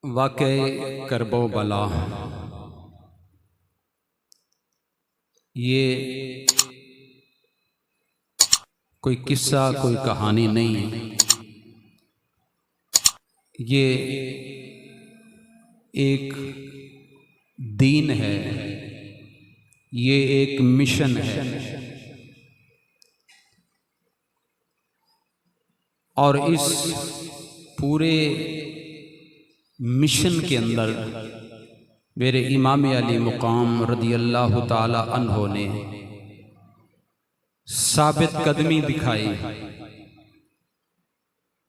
वाक़ई करबो बला ये कोई किस्सा कोई कहानी नहीं है। ये एक दीन है, ये एक मिशन है। और इस पूरे मिशन के अंदर मेरे इमाम अली मुकाम रदियल्लाहु ताला अन्हो ने साबित कदमी दिखाई,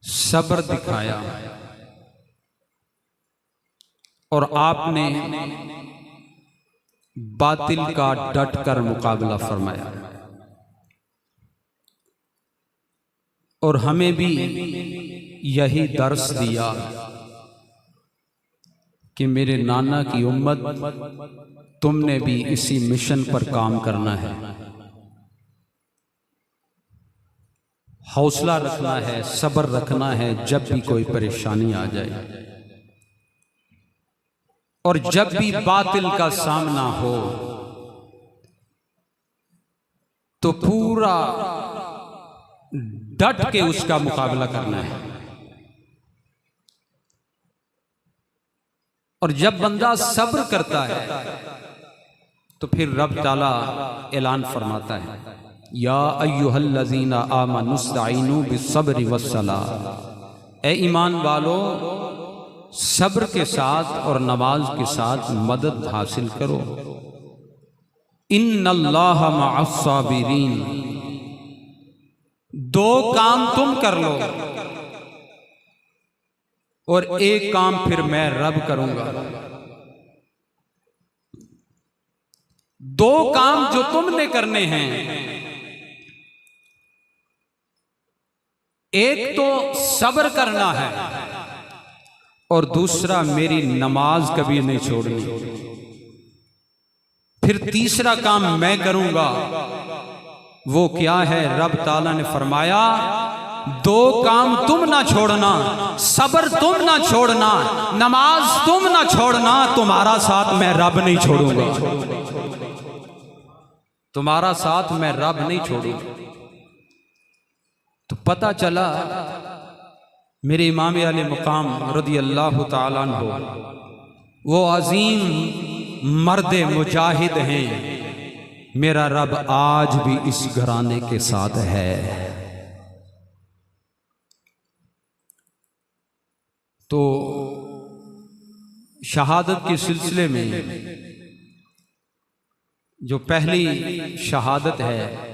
सब्र दिखाया और आपने बातिल का डट कर मुकाबला फरमाया। और हमें भी यही दर्स दिया कि मेरे नाना की उम्मत, तुमने भी इसी मिशन पर काम करना है। हौसला रखना है, सब्र रखना है जब भी कोई परेशानी आ जाए, और जब भी बातिल का सामना हो तो पूरा डट के उसका मुकाबला करना है। और जब बंदा सब्र करता है तो फिर रब ताला ऐलान फरमाता है, या अय्युहल्लज़ीना आमनुस्तईनु बिस्सब्रि वस्सलाह, ए ईमान वालो सब्र के साथ और नमाज के साथ मदद हासिल करो। इन्नल्लाह मअस्साबिरीन, दो काम तुम कर लो और एक काम फिर मैं रब करूंगा। दो काम जो तुमने करने हैं, एक तो सब्र करना है और दूसरा मेरी नमाज कभी नहीं छोड़नी। फिर तीसरा काम मैं करूंगा, वो क्या है? रब ताला ने फरमाया, दो काम तुम ना छोड़ना, सब्र तुम ना छोड़ना, नमाज तुम ना छोड़ना, तुम्हारा साथ मैं रब नहीं छोड़ूंगा। तुम्हारा साथ मैं रब नहीं छोड़ूंगा। तो पता चला मेरे इमाम अली मुकाम रदियल्लाहु ताला अन्हु वो अजीम मर्द मुजाहिद हैं। मेरा रब आज भी इस घराने के साथ है। तो शहादत के सिलसिले में जो पहली शहादत है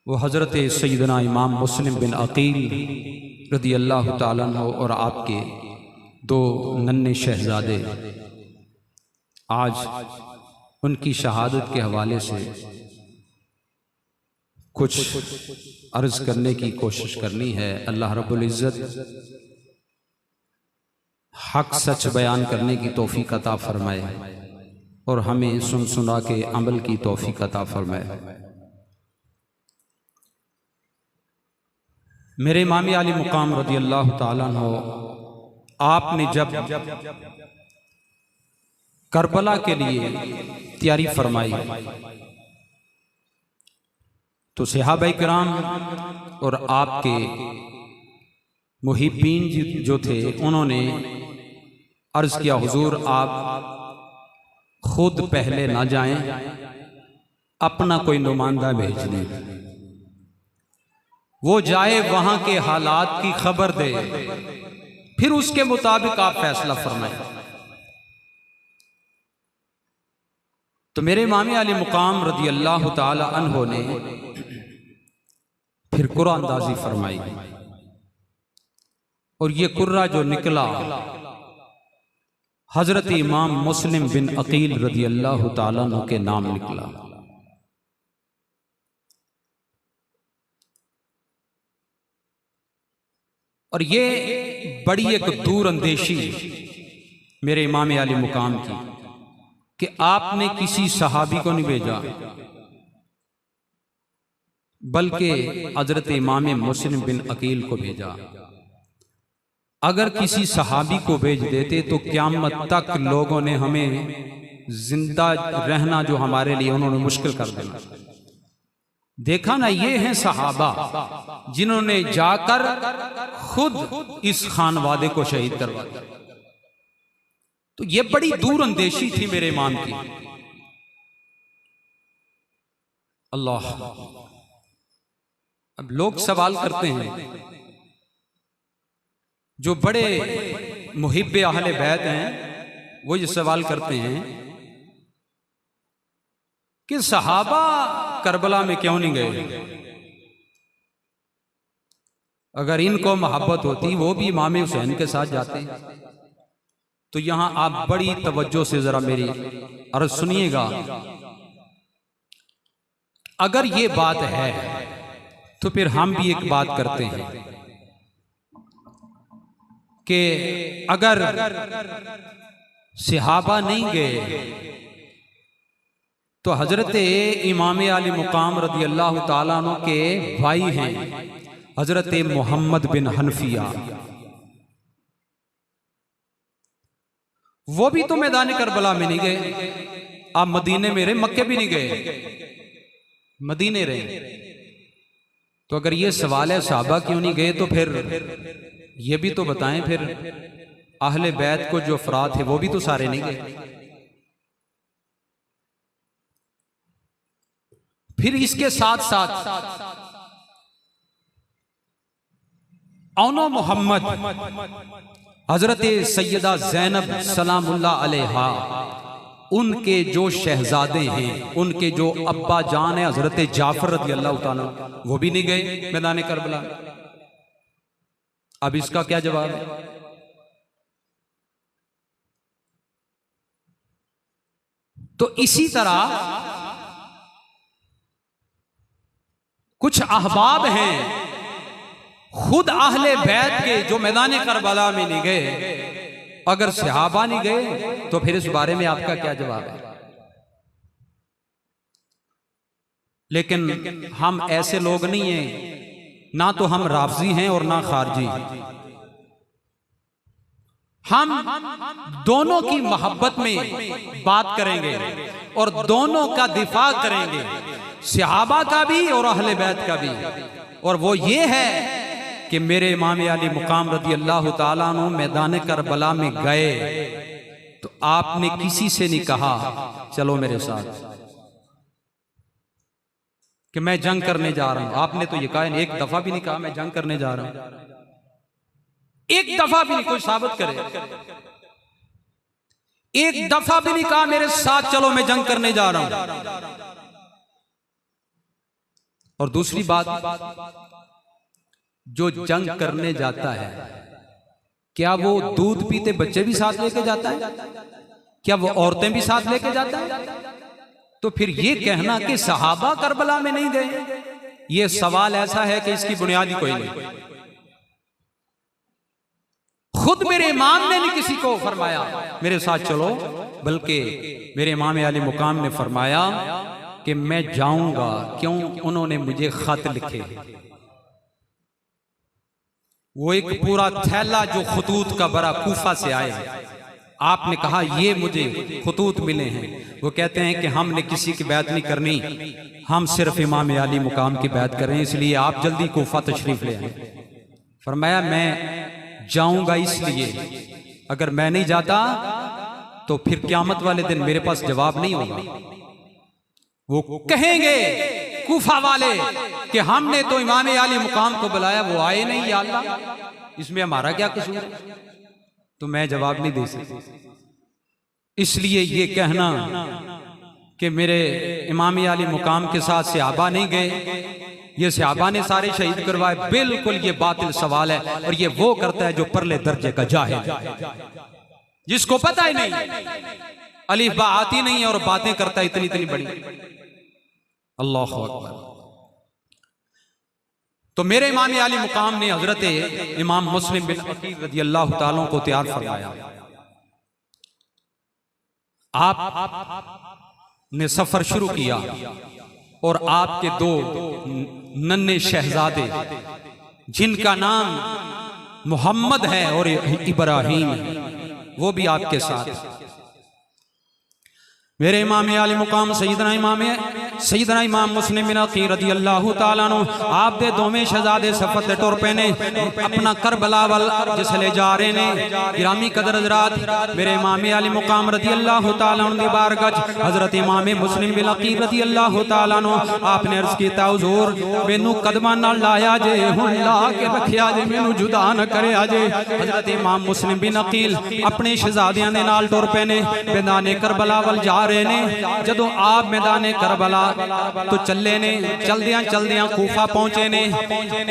वो हज़रत सैयदना इमाम मुस्लिम बिन अकील रदियल्लाहु ताला अन्हु और आपके दो नन्हे शहजादे, आज उनकी शहादत के हवाले से कुछ अर्ज करने की कोशिश करनी है। अल्लाह रब्बुल इज़्ज़त हक सच बयान करने की तौफीक अता फरमाए और हमें सुन सुना के अमल की तौफीक अता फरमाए। मेरे इमाम अली मुकाम रदियल्लाहु ताला अन्हु, आपने जब करबला के लिए तैयारी फरमाई तो सहाबाए किराम और आपके मुहिब्बीन जो थे उन्होंने अर्ज किया, हुजूर आप खुद पहले ना जाएं, अपना कोई नुमाइंदा भेज दें, वो जाए वहां के हालात की खबर दे, फिर उसके मुताबिक आप फैसला फरमाएं। तो मेरे इमाम अली मुकाम रदियल्लाहु ताला अन्हु ने फिर कुर्रा अंदाजी फरमाई और ये कुर्रा जो निकला हजरत इमाम मुस्लिम बिन अकील रदियल्लाहु ताला अन्हु के नाम निकला। और ये बड़ी एक दूर अंदेशी मेरे इमाम अली मुकाम की कि आपने किसी सहाबी को नहीं भेजा, बल्कि हजरत इमाम मुस्लिम बिन अकील को भेजा। अगर किसी सहाबी को भेज देते तो क़यामत तक लोगों ने हमें जिंदा रहना जो हमारे लिए उन्होंने मुश्किल कर देना। देखा ना, ये हैं सहाबा जिन्होंने जाकर खुद इस खानवादे को शहीद करवा दिया। तो ये बड़ी दूर अंदेशी थी मेरे इमाम की। अल्लाह, अब लोग सवाल करते हैं, जो बड़े मुहिब्बे अहले बैत हैं वो ये सवाल करते हैं कि सहाबा करबला में क्यों नहीं गए? अगर इनको मोहब्बत होती वो भी इमाम हुसैन के साथ जाते। तो यहां आप बड़ी तवज्जो से जरा मेरी अर्ज सुनिएगा। अगर ये बात है तो फिर हम भी एक बात करते हैं कि अगर सहाबा नहीं गए तो हजरत इमाम आली मुकाम रदी अल्लाह ताला अन्हु के भाई हैं हजरत मोहम्मद बिन हनफिया, वो भी तो मैदान करबला में नहीं गए। आप मदीने में रहे, मक्के भी नहीं गए, मदीने रहे। तो अगर ये सवाल है सहाबा क्यों नहीं गए, तो फिर ये भी तो बताएं, फिर अहले बैत को जो अफराद थे वो भी तो सारे नहीं गए। फिर इसके साथ साथ औनो मोहम्मद हजरत सैयदा ज़ैनब सलामुल्लाह अलैहा, उनके जो शहजादे हैं, उनके जो अब्बा जान है हजरत जाफर रज़ी अल्लाह ताला, वो भी नहीं गए मैदान करबला। अब इसका क्या जवाब है? तो इसी तरह कुछ अहबाब हैं खुद अहले बैत के जो मैदान करबला में नहीं गए। अगर सहाबा नहीं गए तो फिर इस बारे में आपका क्या जवाब है? लेकिन हम ऐसे लोग नहीं हैं, ना तो हम राफजी हैं और ना खारजी। हम दोनों की मोहब्बत में बात करेंगे और दोनों का दिफा करेंगे, सहाबा का भी और अहले बैत का भी। और वो ये है कि मेरे इमाम आली मुकाम रदी अल्लाह ताला अन्हु मैदान करबला में गए तो आपने किसी से नहीं कहा चलो मेरे साथ कि मैं जंग करने जा रहा हूं। आपने तो ये कहा, एक दफा भी नहीं कहा मैं जंग करने जा रहा हूं, एक दफा भी नहीं। कोई साबित करे, एक दफा भी नहीं कहा मेरे साथ चलो मैं जंग करने जा रहा हूं। और दूसरी बात, जो जंग करने जाता है क्या वो दूध पीते बच्चे भी साथ लेके जाता है? क्या वो औरतें भी साथ लेके जाता है? तो फिर ये कहना कि सहाबा करबला में नहीं गए, ये सवाल ऐसा है कि इसकी बुनियाद ही कोई नहीं। खुद मेरे इमाम ने नहीं किसी को फरमाया मेरे साथ चलो, बल्कि मेरे इमाम आली मुकाम ने फरमाया कि मैं जाऊंगा। क्यों? उन्होंने मुझे खत लिखे, वो एक पूरा थैला जो खतूत का बड़ा कूफा से आए। आपने कहा ये मुझे खतूत मिले हैं। वो कहते हैं कि हमने किसी की बैत नहीं करनी, हम सिर्फ इमाम आली मुकाम की बैत करें, इसलिए आप जल्दी कूफा तशरीफ ले आए। फरमाया मैं जाऊंगा, इसलिए अगर मैं नहीं जाता तो फिर क़यामत वाले दिन मेरे पास जवाब नहीं होगा। वो कहेंगे कूफा वाले कि हमने तो इमाम आली मुकाम को बुलाया, वो आए नहीं, या अल्लाह इसमें हमारा क्या कसूर है? तो मैं जवाब नहीं दे सकता। इसलिए ये कहना कि मेरे इमाम आली मुकाम के साथ सहाबा नहीं गए, ये सहाबा ने सारे शहीद करवाए, बिल्कुल ये बातिल सवाल है। और ये वो करता है जो परले दर्जे का जाहिल, जिसको पता ही नहीं, अलीफ बा आती नहीं है और बातें करता है इतनी इतनी बड़ी। अल्लाह अकबर। तो मेरे इमाम आली मुकाम ने हजरत इमाम मुस्लिम बिन अकील रज़ी अल्लाह ताला को तैयार फरमाया। आप ने सफर शुरू किया और आपके दो नन्हे शहजादे जिनका नाम मोहम्मद है और इब्राहीम है, वो भी आपके साथ। मेरे इमाम आले मुकाम सैयदना इमाम मुस्लिम बिन अकील रज़ी अल्लाह तआला अन्हु आप दे दोवें शहजादे सफर ते टुर पे ने अपना करबला वल जिसले जा रहे ने। गिरामी कदर हज़रात, मेरे इमाम आले मुकाम रज़ी अल्लाह तआला अन्हु दी बारगाह हज़रत इमाम मुस्लिम बिन अकील रज़ी अल्लाह तआला अन्हु आपने अर्ज कीता, हुज़ूर मैनू कदमां नाल लाया जे, हुण ला के रखिया जे, मैनू जुदा न करया जे। हज़रत इमाम मुस्लिम बिन अकील अपने शहजादियां दे नाल टुर पे ने, मैदाने करबला वल जा रहे ने। जदों आप मैदाने करबला तो चले ने, चलदियां चलदियां कूफा पहुंचे ने।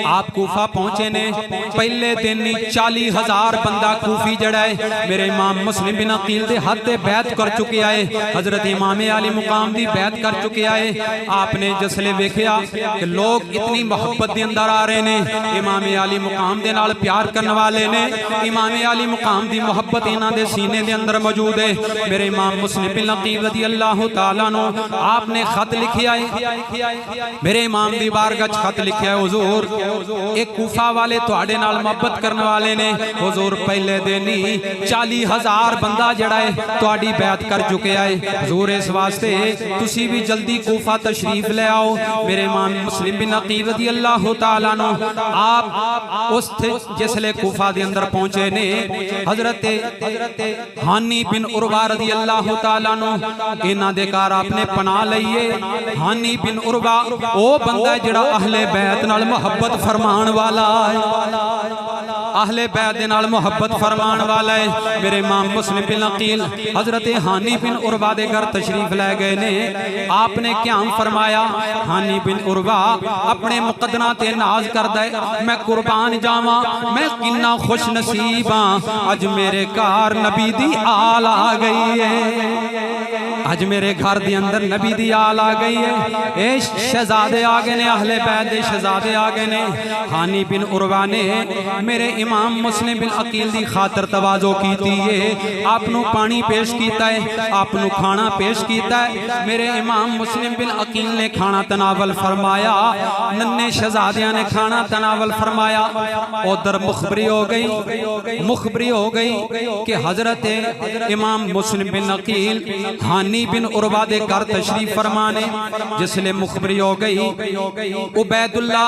आप कूफा पहुंचे ने, पहले दिन ही 40,000 बंदा कूफी जड़ा है मेरे इमाम मुस्लिम बिन अकील दे हद ते बैत कर चुके आए, हजरत इमाम आली मुकाम दी बैत कर चुके आए। आपने जिसले वेखिया कि लोग इतनी मोहब्बत दे अंदर आ रहे ने, इमाम आली मुकाम दे नाल प्यार करने वाले ने, इमाम आली मुकाम दी मोहब्बत इन्हां दे सीने दे अंदर मौजूद है। मेरे इमाम मुस्लिम बिन अकील रज़ी अल्लाह तआला अन्हु आपने खत लिखिया है, मेरे इमाम दी बारगाह खत लिखिया है, हुजूर एक कूफा वाले तुहाडे नाल मोहब्बत करने वाले ने, हुजूर पहले दिन ही 40,000 बंदा जड़ा है तुहाडी बैत कर चुके है। हुजूर इस वास्ते तुसी भी जल्दी कूफा तशरीफ ले आओ। मेरे इमाम मुस्लिम बिन अकील रज़ी अल्लाह तआला अन्हु आप उस जिसले कूफा दे अंदर पहुंचे ने, हजरत हानी बिन उरवा रज़ी अल्लाह तआला अन्हु इन्हां दे घर आपने पनाह लईए। हानी बिन उरवा ओ बंदा जिहड़ा अहले बैत नाल मोहब्बत फरमान वाला है, अहले बैत दे नाल मोहब्बत फरमान वाला है। मेरे इमाम मुस्लिम बिन अकील हजरत हानी बिन उरवा दे घर तशरीफ ले गए ने। आपने क्या फरमाया, हानी बिन उरवा अपने मुकद्दना ते नाज करदा है, मैं कुर्बान जावां, मैं किन्ना खुश नसीब हां, अज मेरे घर नबी दी आल आ गई है, अज मेरे घर दे अंदर नबी दी आल आ गई है। ए शहजादे आ गए ने, अहले बैत दे शहजादे आ गए ने। हानी बिन उरवा ने मेरे इमाम मुस्लिम बिन अकील दी खातर तवाज़ो कीती है, आपनू पानी पेश कीता है, आपनू खाना पेश कीता है। मेरे इमाम मुस्लिम बिन अकील ने खाना तनावल फरमाया, नन्हे शहजादियां ने खाना तनावल फरमाया। उधर मुखबरी हो गई कि हजरत इमाम मुस्लिम बिन अकील हानी बिन उरवा दे घर तशरीफ फरमाने। जिसले मुखबरी हो गई, उबैदुल्ला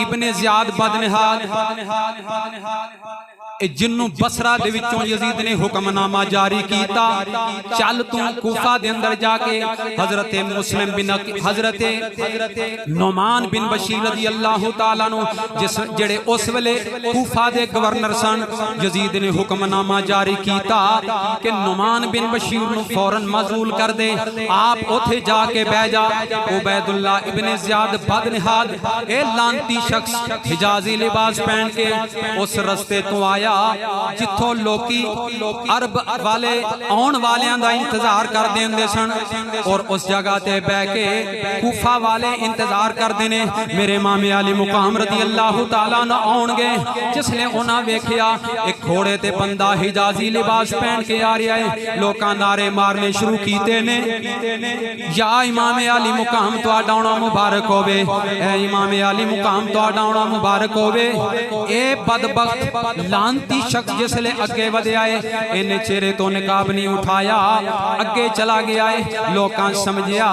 इब्ने ज़ियाद बदनहाद जिन्नू बसरा दे विचों यजीद ने हुक्मनामा जारी कीता, चल तू कूफा दे अंदर जाके हजरत मुस्लिम बिन हजरत नुमान बिन बशीर रज़ी अल्लाह तआला अन्हु जिस जेड़े उस वेले कूफा दे गवर्नर सन, यजीद ने हुक्मनामा जारी कीता कि नुमान बिन बशीर नू फौरन मजूल कर दे, आप उथे जाके बह जा। उबैदुल्ला इब्ने ज़ियाद बदनहाद ए लानती शख्स हिजाजी लिबास पहन के उस रस्ते तो आया जिथों लोकी अरब वाले आउण वालियां दा इंतजार करदे हुंदे सन, और उस जगह ते बह के कूफा वाले इंतजार करदे ने। मेरे इमाम आली मुकाम रज़ी अल्लाह तआला अन्हु आउणगे, जिसले उन्हां वेखिया एक घोड़े ते बंदा हिजाजी लिबास पहन के आ रहा है, लोकां नारे मारने शुरू कीते ने, या इमाम आली मुकाम तुहाडा आउणा मुबारक होवे, ए इमाम आली मुकाम तुहाडा आउणा मुबारक होवे। ए बदबख्त लानती शख्स जिसले अगे वधे आए, इन्हें चेहरे तो निकाब नहीं उठाया, अगे चला गया है। लोकां समझिया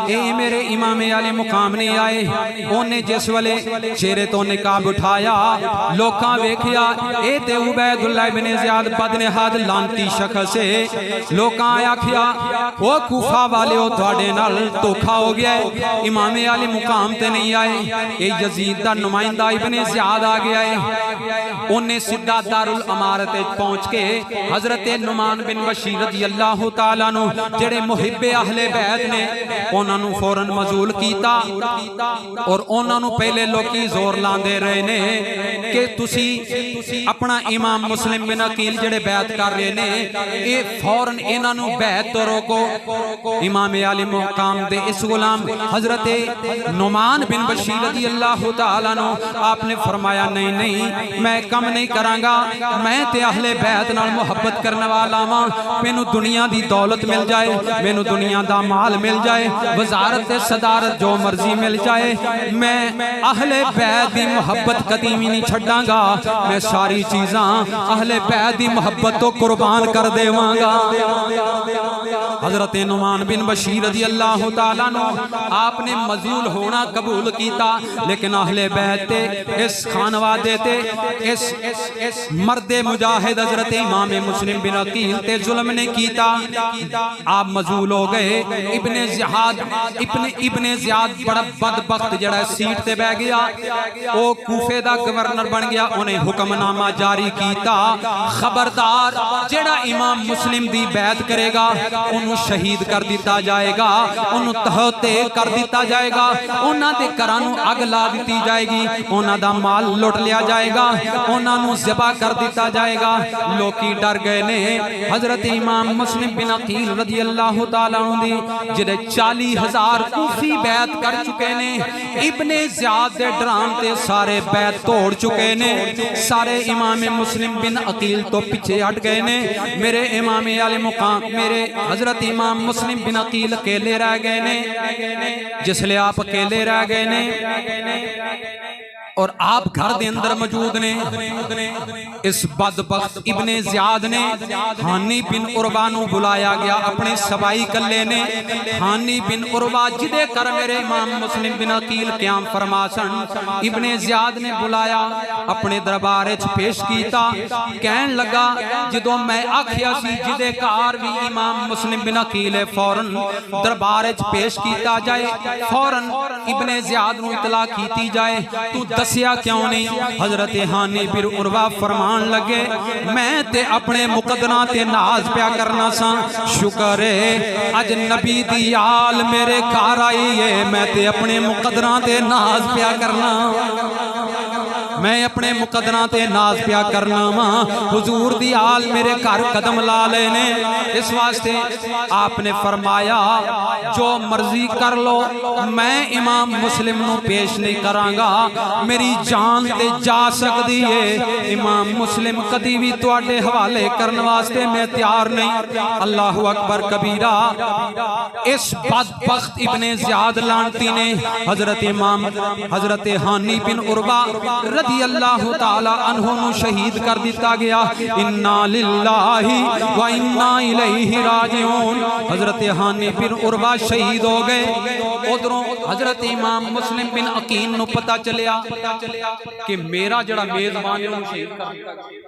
ए मेरे इमाम आले मुकाम नहीं आए। उन्हें जिस वेले चेहरे तो निकाब उठाया, लोकां वेखिया ए ते उबैदुल्ला इब्ने ज़ियाद बदनहाद लानती शख्स है। लोकां आखिया ओ कूफा वाले ओ तुहाडे नाल धोखा हो गया है, इमाम आले मुकाम ते नहीं आए, ए यजीद दा नुमाइंदा इब्ने ज़ियाद आ गया है। उन्हें सीधा दारुल अमारत पहुंच के हजरत नुमान बिन बशीर रज़ी अल्लाह तआला अन्हु जेड़े मुहिब्बे अहले बैत ने, उन्होंने फौरन मजूल कीता, और उन्होंने पहले लोकी जोर लांदे रहे ने कि तुसी अपना इमाम मुस्लिम बिन अकील जेड़े बैत कर रहे ने, ये फौरन इन्हों बैत तो रोको। इमाम आली मुकाम दे इस गुलाम हजरत नुमान बिन बशीर रज़ी अल्लाह तआला अन्हु आपने फरमाया नहीं नहीं, मैं कम नहीं करांगा, मैं ते अहले बैत नाल मुहब्बत करने वाला वां, मैनू दुनिया दी दौलत मिल जाए, मैनू दुनिया दा माल मिल जाए, वजारत ते सदारत जो मर्जी मिल जाए, मैं अहले बैत दी मुहब्बत कदी भी नहीं छड्डांगा। मैं सारी चीज़ां अहले बैत दी मुहब्बत तो कुर्बान कर देवांगा। हजरत नुमान बिन बशीर रज़ी अल्लाह तआला अन्हु आपने मजलूल होना कबूल किया, लेकिन अहले बैत ते इस खानवादे ते इस मर्दे मुजाहिद हजरत इमाम मुस्लिम बिन अकील ते जुल्म ने किया। आप मजलूल हो गए। इब्ने ज़ियाद बड़ा बदबख्त जड़ा सीट ते बह गया, वो कूफे दा गवर्नर बन गया। उन्हें हुक्मनामा जारी किया, खबरदार जेड़ा इमाम मुस्लिम दी बैत करेगा उन्होंने शहीद कर दिता जाएगा, उन्होंने तहते कर दिता जाएगा, उन्होंने दे घरां नूं अग ला दी जाएगी, उन्हों दा माल लुट लिया जाएगा, उन्होंने ज़िबा कर दिता जाएगा। लोकी डर गए ने। हजरत इमाम मुस्लिम बिन अकील रज़ी अल्लाह तआला अन्हु दी जिहड़े 40,000 कूफी बैत कर चुके ने, इब्ने ज़ियाद दे डराम ते सारे बैत तोड़ चुके ने, सारे इमाम मुस्लिम बिन अकील तो पीछे हट गए ने। मेरे इमाम आले मुकाम मेरे हजरत इमाम मुस्लिम बिन अकील अकेले रह गए ने। जिसले आप अकेले रह गए ने और आप घर के अंदर मौजूद ने, इस बदबख्त इब्ने ज़ियाद ने हानी बिन उरवा नूं बुलाया गया। अपने सबाई कल्ले ने हानी बिन उरवा जिदे कर मेरे इमाम मुस्लिम बिन अकील क्याम फरमासन, इब्ने ज़ियाद ने बुलाया, अपने दरबार च पेश किया। कहन लगा जदों मैं आखिया सी जिदे घर भी इमाम मुस्लिम बिन अकील है, फौरन दरबार च पेश किया जाए, फौरन इब्ने ज़ियाद नूं इतला की जाए। तू दसिया क्यों नहीं? हजरत हानी बिन उरवा फरमान लगे, मैं ते अपने मुकदरा ते नाज प्या करना सा। शुक्र है अज नबी दी आल मेरे घर आई है, मैं ते अपने मुकदरा ते नाज प्या करना, मैं अपने मुकदरा ते नाज प्या करना वा। हुजूर दी आल मेरे घर कदम ला लेने। इस वास्ते आपने फरमाया जो मर्जी कर लो, मैं इमाम मुस्लिम नूं पेश नहीं करांगा, मेरी जान ते जा सकती है, इमाम मुस्लिम कदी भी तुहाडे हवाले करने वास्ते मैं तैयार नहीं। अल्लाह अकबर कबीरा। इस बदबख्त इब्ने ज़ियाद लानती ने हजरत हानी बिन उरवा रज़ी अल्लाह तआला अन्हु नूं शहीद कर दिता गया। इन्ना लिल्लाहि व इन्ना इलैहि राजिऊन। हजरत हानी बिन उरवा शहीद हो गए। उधरों हजरत इमाम मुस्लिम बिन अकील नूं पता चलिया कि मेरा जड़ा मेजबान है उन्हें शहीद कर दिया।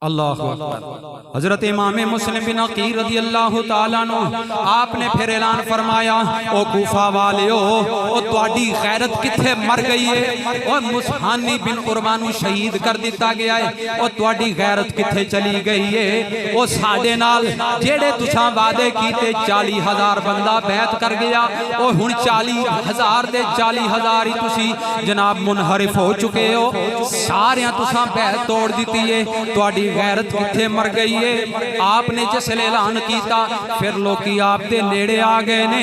अल्लाह अकबर। हजरत इमाम मुस्लिम बिन अकील रज़ी अल्लाह तआला अन्हु आपने फिर ऐलान फरमाया, ओ कूफा वालियो, ओ तुहाडी गैरत किथे मर गई है? और मुसहानी बिन उरवा नूं शहीद कर दिता गया है, और तुहाडी गैरत किथे चली गई है? ओ साडे नाल जेड़े तुसां वादे कीते 40,000 बंदा बैत कर गया, ओ हुण 40,000 दे 40,000 ही तुसी जनाब मुनहरिफ हो चुके हो, सारियां तुसां बैत तोड़ दिती है, तुहाडी गैरत किथे मर गई है? आपने जिसले ऐलान किया फिर लोकी आप दे नेड़े आ गए ने।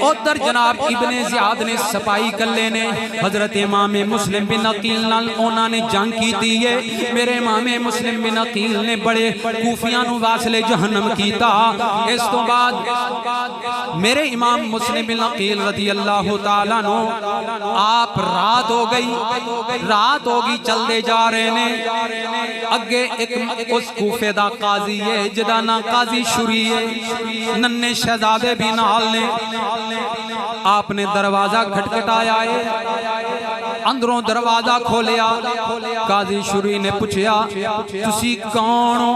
उधर जनाब इब्ने ज़ियाद ने सपाई कल्ले ने हजरत इमाम मुस्लिम बिन अकील नाल उन्होंने जंग की है। मेरे इमाम मुस्लिम बिन अकील ने बड़े कूफियां नूं वासले जहन्नम किया। इस तो बाद मेरे इमाम मुस्लिम बिन अकील रज़ी अल्लाह तआला नो आप रात हो गई चलते जा रहे ने। अगे एक उस कूफे दा काजी है जिदा ना काजी शुरी है, नन्हे शहजादे भी नाल ने। आपने दरवाजा खटखटाया है, अंदरों दरवाजा खोलिया। काजी शुरी ने पूछा तुसी कौन हो?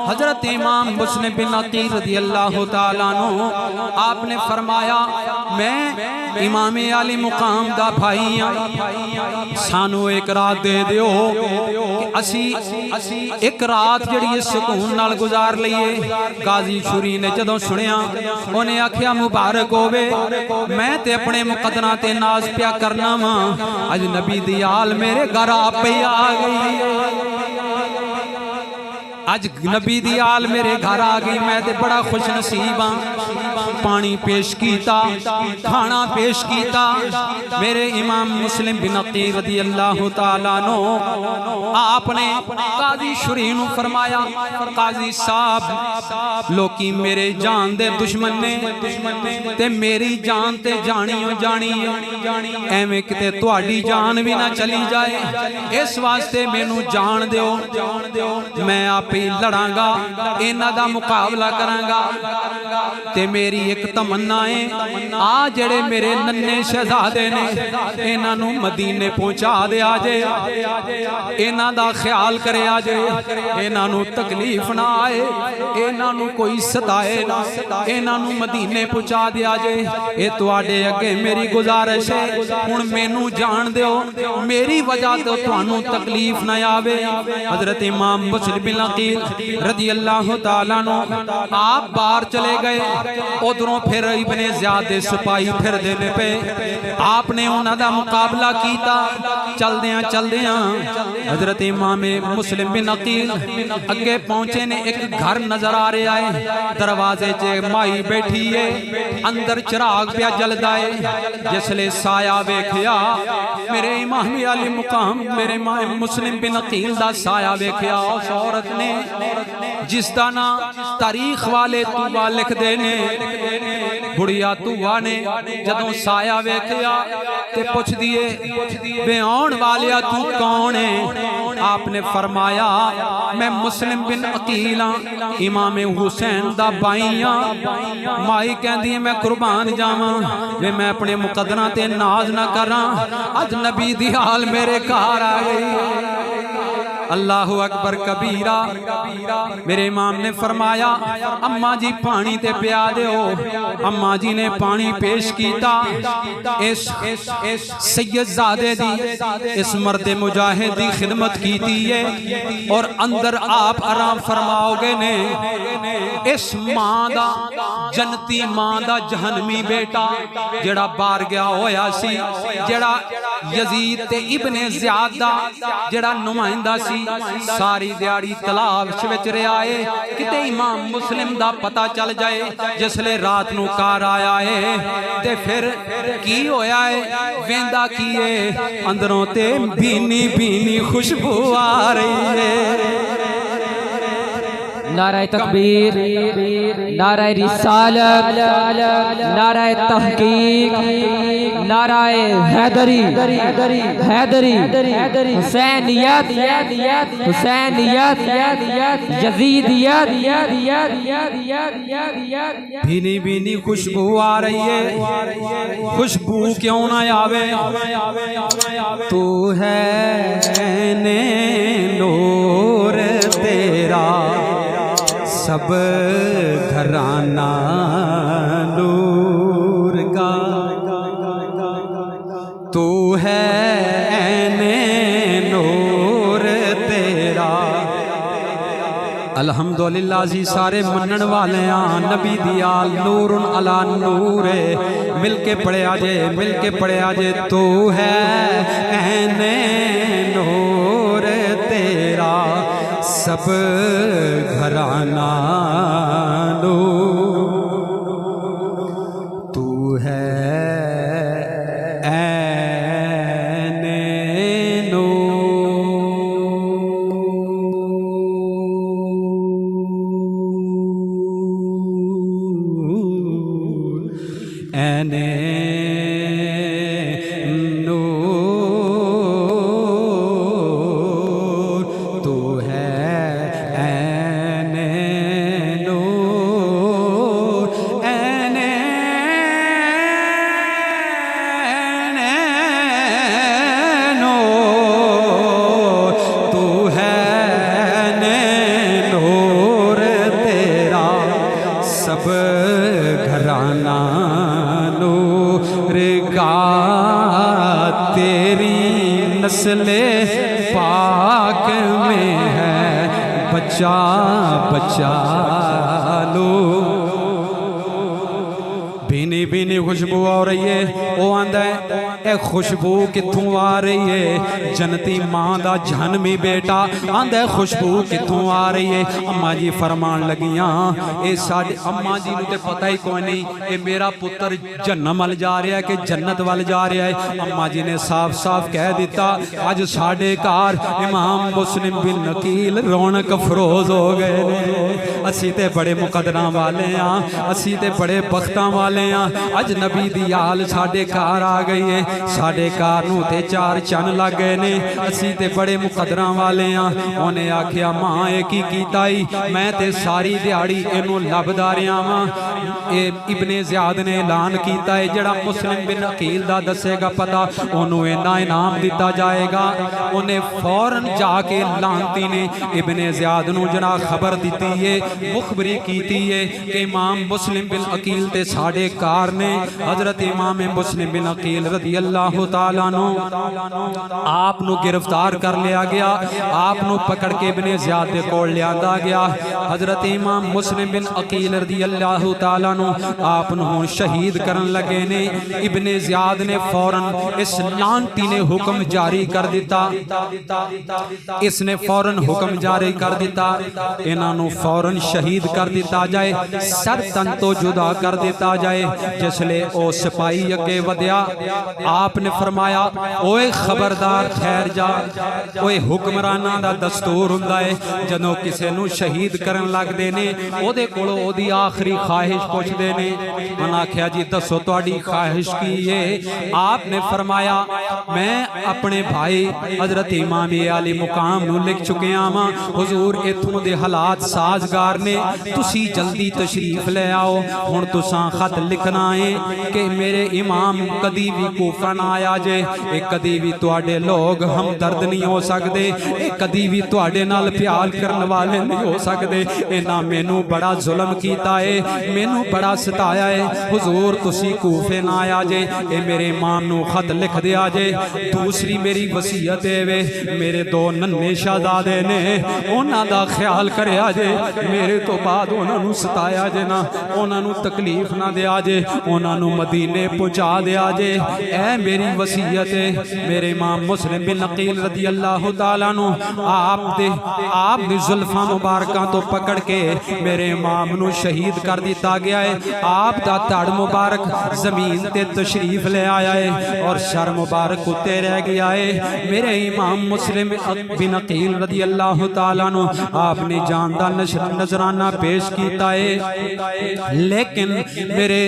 हजरत इमाम मुस्लिम बिन अकील रज़ी अल्लाह तआला अन्हु आपने फरमाया मैं इमाम आली मुकाम दा भाई हां, सानू एक रात दे दियो कि असी एक रात जड़ी सुकून नाल गुजार लईए। काजी शुरी ने जदों सुनिया उन्हें आखिया मुबारक होवे, मैं ते अपने मुकदरा ते नाज प्या करना वा, अज नबी दी आल मेरे घर आपे आ गई, अज नबी दी आल मेरे घर आ गई, मैं ते बड़ा खुश नसीब हाँ। पानी पेश कीता, खाना पेश कीता। मेरे इमाम मुस्लिम बिन अकील रज़ी अल्लाह तआला अन्हु आपने काजी शुरी नूं फरमाया, काजी साहब लोकी मेरे जान दे दुश्मन ने ते मेरी जान ते जानियो जानी एवें किते तुहाडी जान भी ना चली जाए, इस वास्ते मैनू जान दिओ, मैं आपे लड़ांगा, इन्हां दा मुकाबला करांगा। ते मेरी एक तमन्ना है, आ जेड़े मेरे नन्हे शहजादे ने इन्हां नू मदीने पहुंचा दे आजे, इन्हां दा ख्याल करे आजे, इन्हां नू तकलीफ ना आए, इन्हां नू कोई सताए ना, इन्हां नू मदीने पहुंचा दे आजे। ये तुहाडे अगे मेरी गुजारिश है, हुण मैनू जान दिओ, मेरी वजह तो तुहानू तकलीफ ना आवे। हजरत इमाम मुस्लिम बिन अकील रज़ी अल्लाह तआला अन्हु आप बाहर चले गए, उधरों फिर इब्ने ज़ियाद दे सिपाही फिरदे ने पे, आपने उन्हां दा मुकाबला कीता। चलदियां चलदियां हजरत इमाम मुस्लिम बिन अकील अगे पहुंचे ने, एक घर नजर आ रहा है, दरवाजे च माई बैठी है, अंदर चिराग पिया जलदा है। जिसले साया वेख्या मेरे इमाम अली मुकाम मेरे मुस्लिम बिन अकील दा साया वेख्या उस औरत ने जिसदा ना तारीख वाले तूबा लिखदे ने, बुढ़िया तूआ ने जदों साया वेख्या ते पुछ दिए वे आउण वालिया तू कौन है? आपने फरमाया मैं मुस्लिम बिन अकील हाँ, इमाम हुसैन दा भाई हाँ। माई कहंदी मैं कुर्बान जावां, वे मैं अपने मुकदरा ते नाज ना करा, अज नबी दी हाल मेरे घर आ गई। अल्लाहु अकबर कबीरा। मेरे इमाम ने फरमाया अम्मा जी पानी ते पिया दिओ। अम्मा जी ने पानी पेश किया। इस सैयदजादे दी इस मर्द मुजाहिद दी खिदमत की है और अंदर आप आराम फरमाओगे ने। इस मां दा जनती मां दा जहनमी बेटा जेड़ा बाहर गया होया सी, जेड़ा यजीद ते इब्ने ज़ियाद दा जेड़ा नुमाइंदा सी, सारी दिहाड़ी तलाश विच रहा है किते इमाम मुस्लिम दा पता चल जाए। जिसले रात नू घर आया है ते फिर की होया है, वेंदा की है, अंदरों ते भीनी भीनी खुशबू आ रही है। नाराए तकबीर, नाराए रिसालत, नाराए तहकीक, नाराए हैदरी, हैदरी, हुसैनियत, हुसैनियत, यजीदियत। भीनी भीनी खुशबू आ रही है। खुशबू क्यों ना आवे? तू है ने नूर तेरा सब घराना नूर का, तू है ऐने नूर तेरा। अल्हम्दुलिल्लाह जी सारे मनन वाले नबी दी आल नूरुन अला नूर। मिल के पढ़े आजे, मिल के पढ़े आजे। तू है ऐने नूर तेरा सब घराना तू है ऐने ऐने नस्ले पाक में है बच्चा बच्चा लो। भीनी भीनी भीनी खुशबू आ रही है। वो आंदा है ए खुशबू कित्थों आ रही है? जनती मां दा जन्मी बेटा आंदा है खुशबू कित्थों आ रही है? अम्मा जी फरमान लगियां ए साडे अम्मा जी नूं ते पता ही कोई नहीं ए मेरा पुत्र जन्नम वल जा रहा है कि जन्नत वल जा रहा है। अम्मा जी ने साफ साफ कह दिता अज साडे घर इमाम मुस्लिम बिन अकील रौनक फरोज हो गए ने। असी ते बड़े मुकदरां वाले हाँ, असी ते बड़े बख्तां वाले हाँ। अज नबी दी आल साडे घर आ गई है, साडे घर नूं ते चार चन्न लग गए ने। असी ते बड़े मुकदरां वाले हाँ। उन्हें आखिया मां ये की कीता ही? मैं ते सारी दिहाड़ी इनू लभदा रहा वां। इब्ने ज़ियाद ने ऐलान किया है जड़ा मुस्लिम बिन अकील दा दसेगा पता उन्होंने इन्ना इनाम दिता जाएगा। उन्हें फौरन जाके लानती ने इब्ने ज़ियाद नूं जना खबर दी है, मुखबरी की है कि इमाम मुस्लिम बिन अकील ते साडे घर ने। हजरत इमाम मुस्लिम बिन अकील रदी अल्लाह तआला अन्हु आप नूं गिरफ्तार कर लिया गया। आप नूं पकड़ के इब्ने ज़ियाद दे कोल लियांदा गया। हजरत इमाम मुस्लिम बिन अकील रदी अल्लाह तआला अन्हु आप नूं शहीद करन लगे ने। इब्ने ज़ियाद ने फौरन इस लानती ने हुक्म जारी कर दिता। इसने फौरन हुक्म जारी कर दिता इन्हां नूं फौरन शहीद कर दिता जाए, सर तन तो जुदा कर दिता जाए। जिसले ओ सिपाही अगे वधिया आपने फरमाया ओए खबरदार ठहर जा। ओए हुक्मराना दा दस्तूर हुंदा है जदों किसे नूं शहीद करन लगदे ने ओदे कोलों ओदी आखिरी ख्वाहिश पुछदे ने। उन्होंने आख्या जी दसो तुहाडी ख्वाहिश की है? आपने फरमाया मैं अपने भाई हजरत इमाम आली मुकाम नूं लिख चुकिया वां। हुजूर इत्थों दे हालात साजगार ने, तुसी जल्दी तशरीफ ले आओ। हुण तुसां खत लिखना है कि मेरे इमाम कदी भी कूफा ना आया जे। ये कदी भी तुहाडे लोग हमदर्द नहीं हो सकते, ये कदी भी तुहाडे नाल प्यार करने वाले नहीं हो सकते। इन्हां मैनू बड़ा जुल्म कीता है, मैनू बड़ा सताया है। हुजूर तुसी कूफे ना आया जे, ये मेरे इमाम नू खत लिख दिया जे। दूसरी मेरी वसीयत है वे मेरे दो नन्हे शहजादे ने, उन्हां दा ख्याल करिया जे। मेरे तो बाद उन्हां नू सताया जे ना, उन्हां नू तकलीफ ना दिया जे, उन्हां नू मदीने पहुंचा दिया जे। ऐ मेरी वसीयत है। मेरे इमाम मुस्लिम बिन अकील रदी अल्लाह तआला नु आप दे जुल्फां मुबारकां तो पकड़ के मेरे इमाम नू शहीद कर दिता गया है। आप दा धड़ मुबारक जमीन ते तशरीफ ले आया है और सर मुबारक उत्ते रह गया है। मेरे इमाम मुस्लिम बिन अकील रदी अल्लाह तआला नु आपने जान दा नजराना पेश किया है, लेकिन मेरे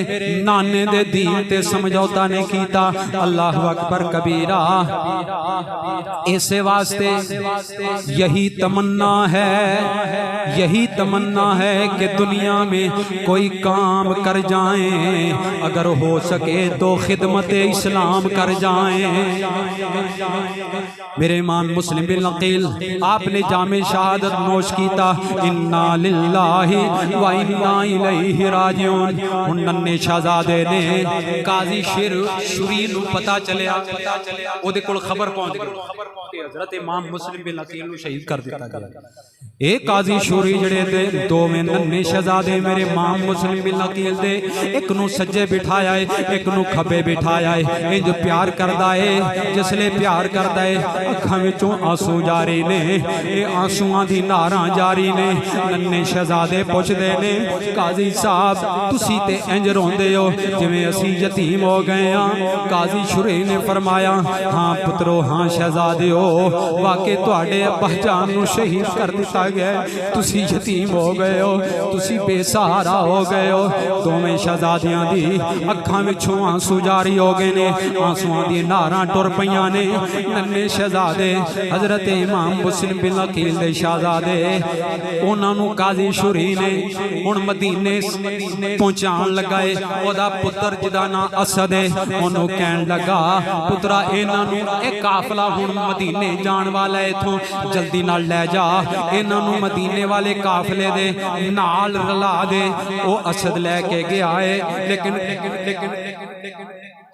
नाने दे दीन ते समझौता नहीं किया। अल्लाह अकबर कबीरा। इसे वास्ते यही तमन्ना है, यही तमन्ना है कि दुनिया में कोई काम कर जाएं, अगर हो सके तो खिदमत इस्लाम कर जाएं। मेरे इमाम मुस्लिम बिन अकील आपने जामे शहादत नोश कीता। इन्ना लिल्लाहि व इन्ना इलैहि राजिऊन। उन नन्हे शहजादे ने काजी शेर सुरी नू पता चलिया, ओदे कोल खबर पहुंच गई हजरत इमाम मुस्लिम बिन अकील नू शहीद कर दिता गया। एक काजी शूरी जड़े थे दोवें नन्हे शहजादे मेरे इमाम मुस्लिम बिन अकील दे, एक नू सज्जे बिठाया है, एक नू खब्बे बिठाया है। इंज प्यार करदा है, जिसले प्यार करदा है अखां विचों आंसू जारी ने, ये आंसुआं दी नारां जारी ने। नन्हे शहजादे पुछदे ने काजी साहब तुसी ते इंज रोंदे हो जिवें असीं यतीम हो गए हां। काजी शूरी ने फरमाया हाँ पुत्रो हाँ शहजादे हो, वाकई तुहाडे अब्बा जान नू शहीद कर दिता गया, तुसी यतीम हो गए हो, तुसी बेसहारा हो गए हो। दोवें शहजादियां दी अखां विचों आंसू जारी हो गए ने, आंसुआं दी नारां टुर पईयां ने। नन्हे शहजादे हजरत इमाम मुस्लिम बिन अकील दे शहजादे उन्हां नू काजी शूरी ने हुण मदीने पहुंचाण लगा है। ओदा पुत्र जिदा नां असद है, ओनू कहण लगा पुत्रा इन्हां नू इह काफला हुण मदीने जाण वाला है, इथों जल्दी नाल लै जा, इन्हां नू मदीने वाले काफले दे नाल रला दे। ओ असद लैके गया है, लेकिन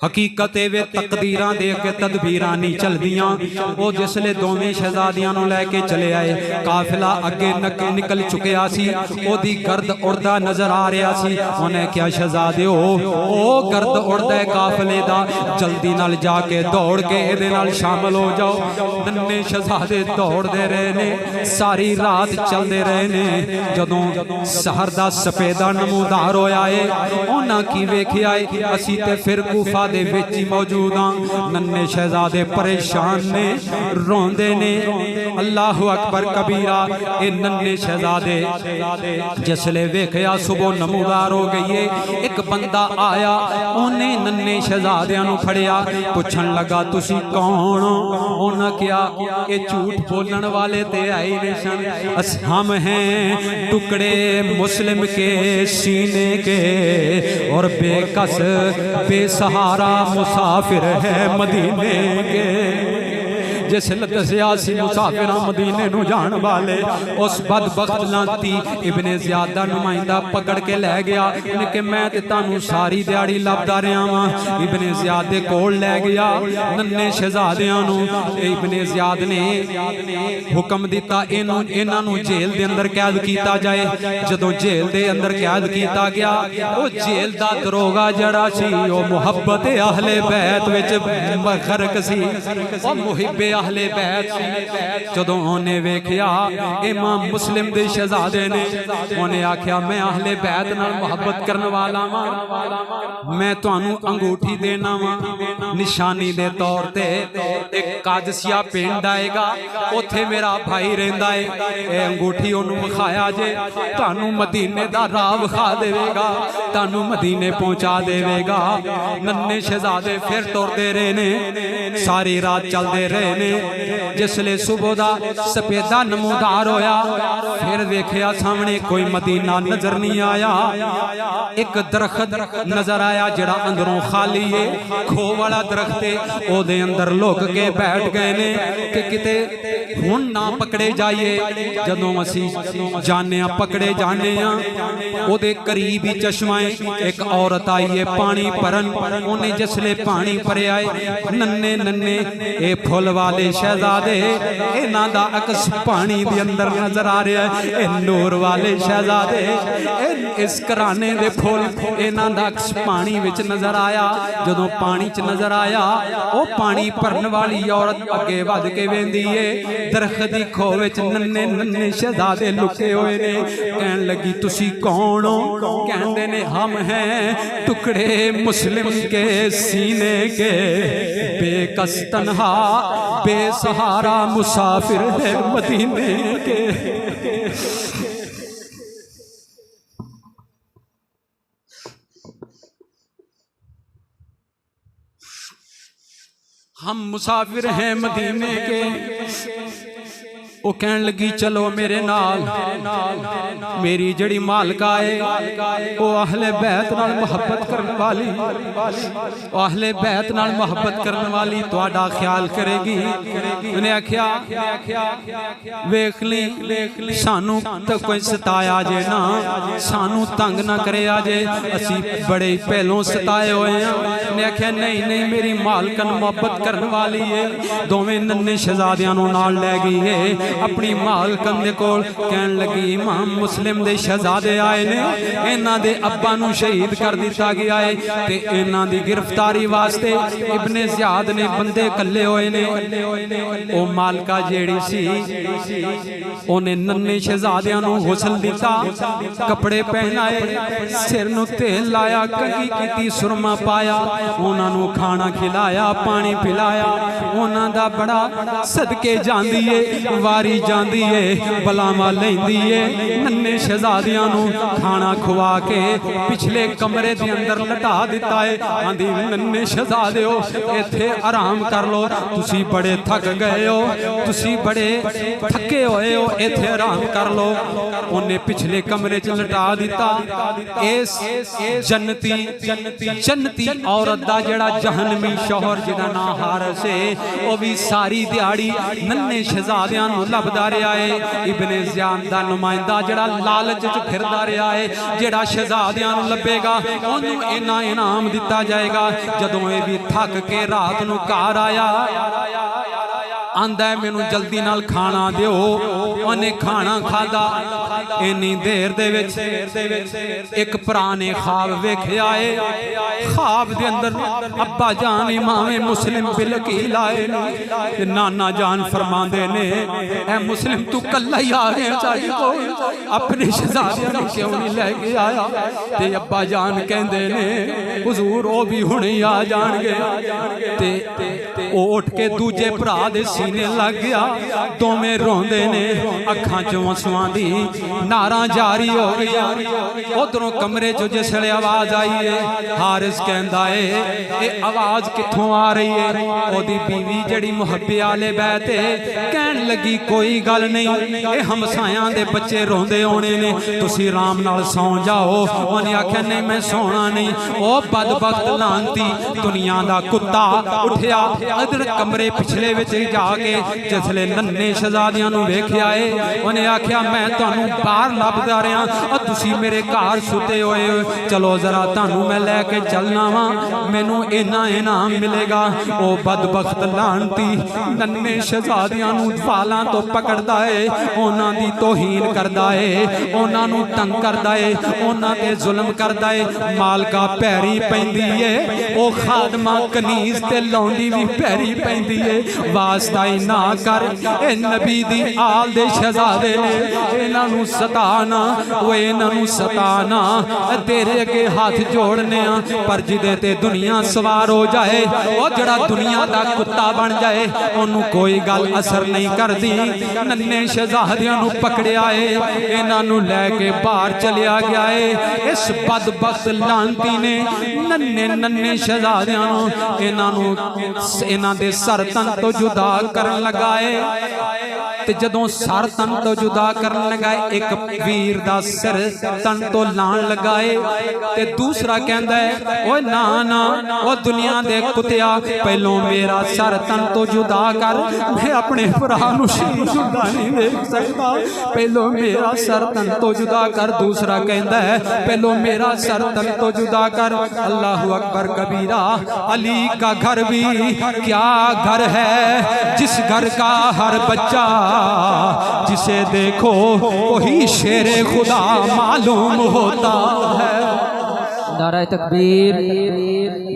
हकीकत वे तकदीरां दे के तदबीरां नहीं चलदियां। वो जिसले दोवें शहजादियां नूं लैके चले आए, काफिला अगे निकल चुकिया सी, ओदी गर्द उड़दा नजर आ रहा सी। उन्हें क्या शहजादे ओ गर्द उड़दा है काफिले दा, जल्दी नाल जाके दौड़ के इहदे नाल शामिल हो जाओ। नन्हे शहजादे दौड़दे रहे ने, सारी रात चलदे रहे ने। जदों सहर दा सफेदा नमूदार होया है, उन्हां की वेखिया है असी ते फिर कूफा दे विच ही मौजूद हां। नन्हे शहजादे परेशान ने, रोंदे ने। अल्लाह अकबर कबीरा। ए नन्हे शहजादे जिसले वेखिया सुबह नमूदार हो गई है, एक बंदा आया, उन्हें नन्हे शहजादियां नूं फड़िया, पुछन लगा तुसी कौन हो? उन्हां क्या ये झूठ बोलण वाले ते आई ने सन। हम हैं टुकड़े मुस्लिम के सीने के और बेकस बेसहारा मुसाफिर है मदीने के। जिसले दसिया सी मुसाफिर मदीने नूं जाण वाले, उस बदबख्त लांती इब्ने ज़ियाद दा नुमाइंदा पकड़ के लै गया। उन्हें कि मैं ते तुहानूं सारी दिहाड़ी लभदा रहा वां। इब्ने ज़ियाद दे कोल लै गया नन्हे शहजादियां नूं। इब्ने ज़ियाद ने हुक्म दिता इन्हां नूं जेल दे अंदर कैद किया जाए। जदों जेल दे अंदर कैद किया गया, वो जेल दा दरोगा जड़ा सी वो मुहब्बत अहले बैत विच गरक सी, वो मुहिब्बे अहले बैत सी। जदों उन्हें वेखिया इमाम मुस्लिम दे शहजादे ने, उन्हें आख्या मैं अहले बैत नाल मुहब्बत करने वाला वां, मैं तुहानूं अंगूठी देना वां निशानी दे तौर ते। एक कादसिया पिंड आएगा, उत्थे मेरा भाई रहिंदा है, ए अंगूठी ओनूं विखाया जे, तुहानूं मदीने दा राह विखा देवेगा, तुहानूं मदीने पहुंचा देवेगा। नन्हे शहजादे फिर तुरदे रहे ने, सारी रात चलते रहे ने। जिसले सुबह दा सफेदा नमूदार होया, फिर देखिया सामने कोई मदीना नजर नहीं आया। एक दरख्त नजर आया जड़ा अंदरों खाली है, खो वाला दरख्त है, ओदे अंदर लुक के बैठ गए ने कि किते हुण ना पकड़े जाइए। जदों असी जाने पकड़े जाने ओदे करीब ही चश्मा है, एक औरत आई है पानी भरन। उन्हें जिसले पानी भरिया है, नन्हे नन्हे ए फुल वाले शहजादे, इन्हां दा अक्स पानी दे अंदर नजर आ रहा है। ए नूर वाले शहजादे, इस घराने दे फुल, इन्हां दा अक्स पानी विच नजर आया। जदों पानी च नजर आया, ओ पानी भरन वाली औरत अगे वध के वेंदी है, दरख्त दी खो विच नन्हे नन्हे शहजादे लुके हुए ने। कहन लगी तुसी कौन हो? कहंदे ने हम हैं टुकड़े मुस्लिम के सीने के, बेकस तन्हा बेसहारा मुसाफिर है मदीने के। हम मुसाफिर हैं मदीने के। वो कहन लगी चलो मेरे नाल, मेरी जड़ी मालका है वो अहले बैत नाल मुहब्बत करने वाली, अहले बैत नाल मुहब्बत करने वाली तुहाडा ख्याल करेगी। उन्हें आख्या वेख ली सानू तो कोई सताया जे ना, सानू तंग ना करे जे, असी बड़े पहलों सताए हुए हैं। उन्हें आख्या नहीं नहीं मेरी मालकन मुहब्बत करने वाली है। दोवें नन्हे शहजादियां नूं नाल लै गई है अपनी मालकन दे कोल। कहन लगी इमाम मुस्लिम दे शहजादे आए ने, इन्हां दे अब्बा नूं शहीद कर दिता गया है ते इन्हां दी गिरफ्तारी वास्ते इब्ने ज़ियाद ने बंदे कल्ले होए ने। ओ मालका जेड़ी सी ओने नन्हे शहजादियां नूं हुस्न दिता, कपड़े पहनाए, सिर नूं तेल लाया, कंघी कीती, सुरमा पाया, उन्हां नूं खाना खिलाया, पानी पिलाया। उन्हां दा बड़ा सदके जांदी है, वारी जांदी है, बलावा लैंदी है। नन्हे शहजादियां नूं खाना खुआ के पिछले कमरे दे अंदर लटा दिता है। आंदी नन्हे शहजादिओ इत्थे आराम कर लो, तुसी बड़े थक गए हो, तुसी बड़े थके होए हो, इत्थे आराम कर लो। उन्हें पिछले कमरे च लटा दिता। इस जन्नती औरत दा जेड़ा जहन्नमी शौहर जिहदा नाम हारिस है, वो भी सारी दिहाड़ी नन्हे शहजादियां नूं लभदा रहा है। इब्ने ज़ियाद दा नुमाइंदा जिहड़ा लालच च फिरदा रहा है, जिहड़ा शहजादियां नूं लभेगा ओनूं इन्ना इनाम दिता जाएगा। जदों ये भी थक के रात नूं घर आया आंदा है मैनू जल्दी नाल खाना दिओ। उन्हें खाना खादा। इन्नी देर दे विच एक भरा ने ख्वाब वेखिया है। ख्वाब दे अंदर अब्बा जान इमाम मुस्लिम बिलकील आए ने। नाना जान फरमांदे ने ऐ मुस्लिम तू कल्ला ही आ गया साडे कोल, अपने शहजादियां नूं क्यों नहीं लैके आया? ते अब्बा जान कहंदे ने हुजूर ओ भी हुणे आ जाणगे। ते ओ उठ के दूजे भरा दे सीने लग गया। दोवें रोंदे ने, अखां चों आंसुआं दी नारा जारी हो गई। उधरों कमरे चो जिसले आवाज आई है, हारिस कहंदा है ये आवाज कित्थों आ रही है? ओदी बीवी जड़ी मुहब्बे आले बैठे कहन लगी कोई गल नहीं, ये हमसायां दे बच्चे रोंदे होने ने, तुसी आराम नाल सौ जाओ। उन्हें आख्या नहीं मैं सोना नहीं। ओ बदबख्त लानती दुनिया दा कुत्ता उठिया इधर कमरे पिछले विच जाके जिसले नन्हे शहजादियां नूं वेखिया है, उन्हें आख्या मैं तुहानूं बाहर लभदा रहा और तुसी मेरे घर सुते होए हो, चलो जरा तुहानूं मैं लैके चलना वा, मैनू इन्ना इनाम मिलेगा। ओ बदबख्त लानती नन्हे शहजादियां नूं वालां तो पकड़दा है, उन्हां दी तौहीन करदा है, उन्हां नूं तंग करदा है, उन्हां ते जुल्म करदा है। मालका पैरी पैंदी है, ओ खादमा कनीज ते लौंडी भी पैरी पैंदी है। वास्ता ही ना कर ए नबी दी आल दे शहजादे ने, इन्हां नूं सताना, ओ इन्हां नूं सताना, तेरे अगे हाथ जोड़ने पर जिदे ते दुनिया सवार हो जाए, ओ जड़ा दुनिया दा कुत्ता बन जाए, ओनू कोई गल असर नहीं करती। नन्हे शहजादियां नूं पकड़िया है, इन्हां नूं लैके बाहर चलिया गया है। इस बदबख्त लानती ने नन्हे नन्हे शहजादियां नूं इन्हां दे सर तन तो जुदा करन लगा है। ते जदों सर तन तो जुदा करन लगा है, एक वीर दा सिर तन तो लाण लगा है, ते दूसरा कहंदा है ओए ना ना ओ दुनिया दे कुत्तिया, पहलों मेरा सर तन तो जुदा कर, मैं अपने भरा नूं शहीद हुंदा नहीं देख सकता, पहलों मेरा सर तन तो जुदा कर। दूसरा कहंदा है पहलों मेरा सर तन तो जुदा कर। अल्लाहु अकबर कबीरा। अली का घर भी क्या घर है जिस घर का हर बच्चा जिसे देखो वही शेरे खुदा मालूम होता है। नारा तकबीर,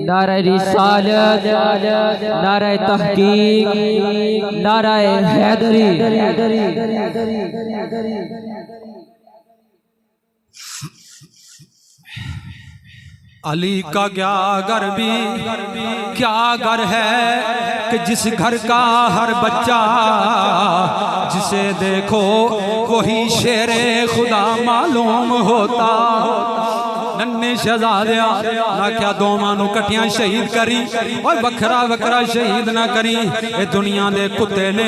नारा रिसालत, नारा तहकीक, नारा हैदरी। अली का क्या घर भी क्या घर है कि जिस घर का हर बच्चा जिसे देखो वही शेरे खुदा मालूम होता। नन्हे शहजादिया ना क्या दोवां नूं कट्ठियां शहीद करी, और वखरा वखरा शहीद ना करी। ये दुनिया दे कुत्ते ने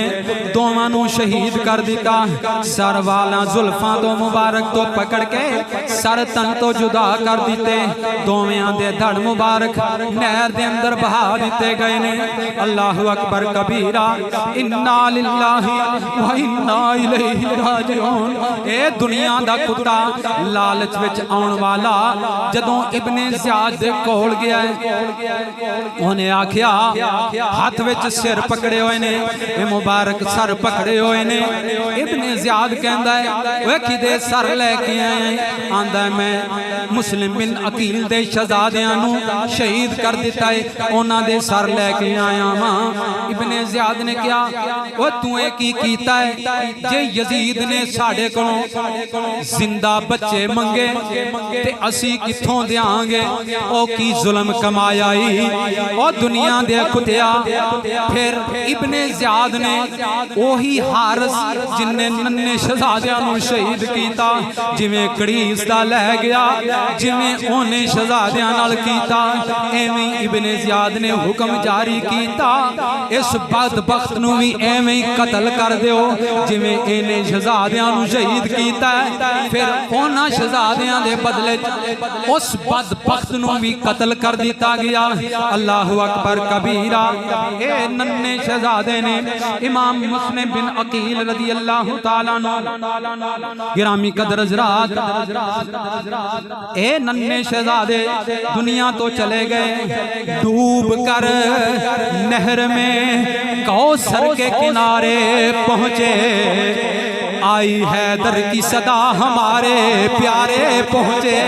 दोवां नूं शहीद कर दिता। सर वाला जुल्फां तो मुबारक तो पकड़ के सर तन तो जुदा कर दिते। दोवें दे धड़ मुबारक नहर दे अंदर बहा दिते गए ने। अल्लाहु अकबर कबीरा। इन्ना लिल्लाहि व इन्ना इलैहि राजिऊन। ए दुनिया दा कुत्ता लालच विच आउण वाला जदों इब्ने ज़ियाद दे कोल गया है, उन्हें आख्या हाथ विच सिर पकड़े हुए ने, ये मुबारक सर पकड़े हुए ने। इब्ने ज़ियाद कहंदा है ओए किदे सर लेके आए? आंदा मैं मुस्लिम बिन अकील दे शहजादियां नूं शहीद कर दिता है, उन्हां दे सर लेके आया वां। इब्ने ज़ियाद ने कहा ओ तू ए की कीता है? जे यजीद ने साडे कोलों जिंदा बच्चे मंगे ते असी कित्थों देंगे? ओ की जुल्म कमाया ही ओ दुनिया दे कुत्तिया। फिर इब्ने ज़ियाद ने ओही हारिस जिन्ने नन्हे शहजादियां नूं शहीद कीता, जिवें कड़ीस दा लै गया, जिवें ओने शहजादियां नाल कीता, एवें इब्ने ज़ियाद ने हुक्म जारी कीता इस बदबख्त नूं भी एवें ही कतल कर दिओ जिवें इन्हें शहजादियां नूं शहीद कीता है। फिर ओना शहजादियां दे बदले उस बदबख्त नूं भी कत्ल कर दिता गया। अल्लाहु अकबर कबीरा। ए नन्हे शहजादे ने इमाम मुस्लिम बिन अकील रदी अल्लाह ताला गिरामी कदर हज़रात, ए नन्हे शहजादे दुनिया तो चले गए, डूब कर नहर में कौसर के किनारे पहुंचे। आई हैदर की सदा हमारे प्यारे पहुंचे।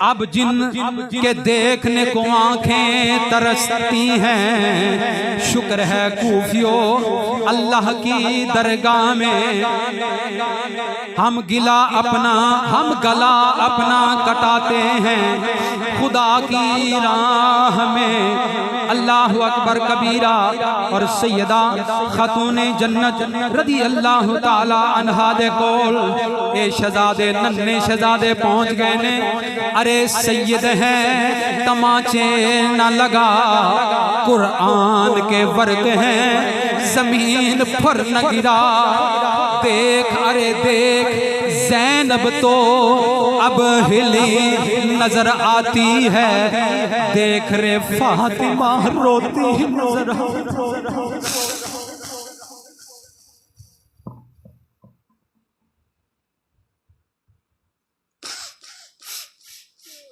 अब जिन के देखने को आंखें तरसती हैं, शुक्र है कूफियों अल्लाह की दरगाह में। हम गला अपना कटाते हैं खुदा की राह में। अल्लाह अकबर कबीरा। और सैयदा खातूने जन्नत रदी अल्लाह ताला अन्हा दे कोल ए शहजादे नन्हे शहजादे पहुंच गए ने। अरे सैयद हैं तमाचे न लगा, कुरान के वर्ग हैं जमीन पर न गिरा। देख अरे देख ज़ैनब तो अब हिली नजर आती है, देख रे फातिमा रोती नजर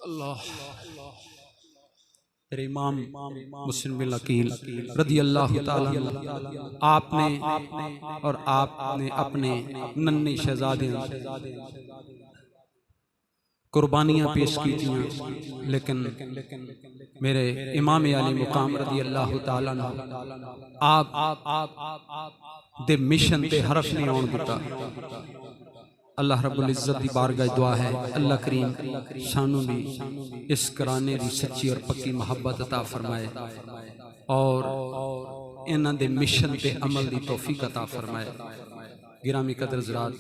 अल्लाह। तेरे इमाम मुस्लिम बिन अकील रदी अल्लाह ताला आपने और आपने अपने नन्हे शहजादे कुर्बानियाँ पेश की थी, लेकिन मेरे इमाम आली मुकाम रदी अल्लाह ताला आप दे मिशन ते हरफ नहीं आउण दिता। अल्लाह रब्बुल इज़्ज़त दी बारगाह दुआ है अल्लाह करीम शानू भी इस कराने दी सच्ची और पक्की मोहब्बत अता फरमाए और इन्हां दे मिशन ते अमल दी तौफीक अता फरमाए। गिरामी कदर हज़रात,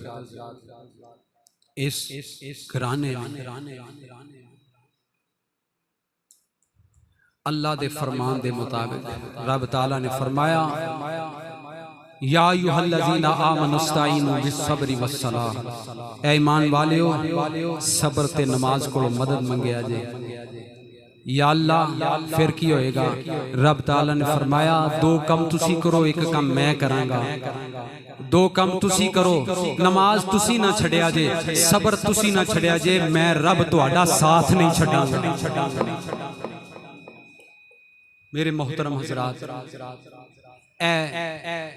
इस घराने अल्लाह दे फरमान दे मुताबिक रब ताला ने फरमाया या अय्युहल्लज़ीना आमनुस्ताईनु बिस्सब्रि वस्सलाह। ऐ ईमान वालियो सब्र ते नमाज को मदद मंगिया जे। या अल्लाह फिर की होएगा? रब ताला ने फरमाया दो कम तुसी करो, एक कम मैं करांगा। दो कम तुसी करो, नमाज तुसी ना छड़िया जे, सब्र तुसी ना छड़िया जे, मैं रब तुहाडा साथ नहीं छड़ांगा। मेरे मोहतरम हज़रात,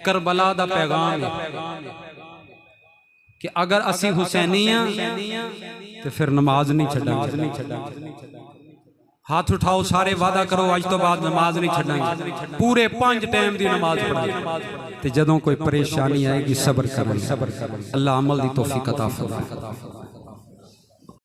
करबला दा पैगाम है कि अगर असी हुसैनी तो फिर नमाज नहीं छड्डांगे। हाथ उठाओ सारे, वादा करो अज तो बाद नमाज नहीं छड्डांगे, पूरे 5 टाइम दी नमाज पढ़ांगे। ते जदों कोई परेशानी आएगी सब्र करना। अल्लाह अमल दी तौफीक अता फरमाए।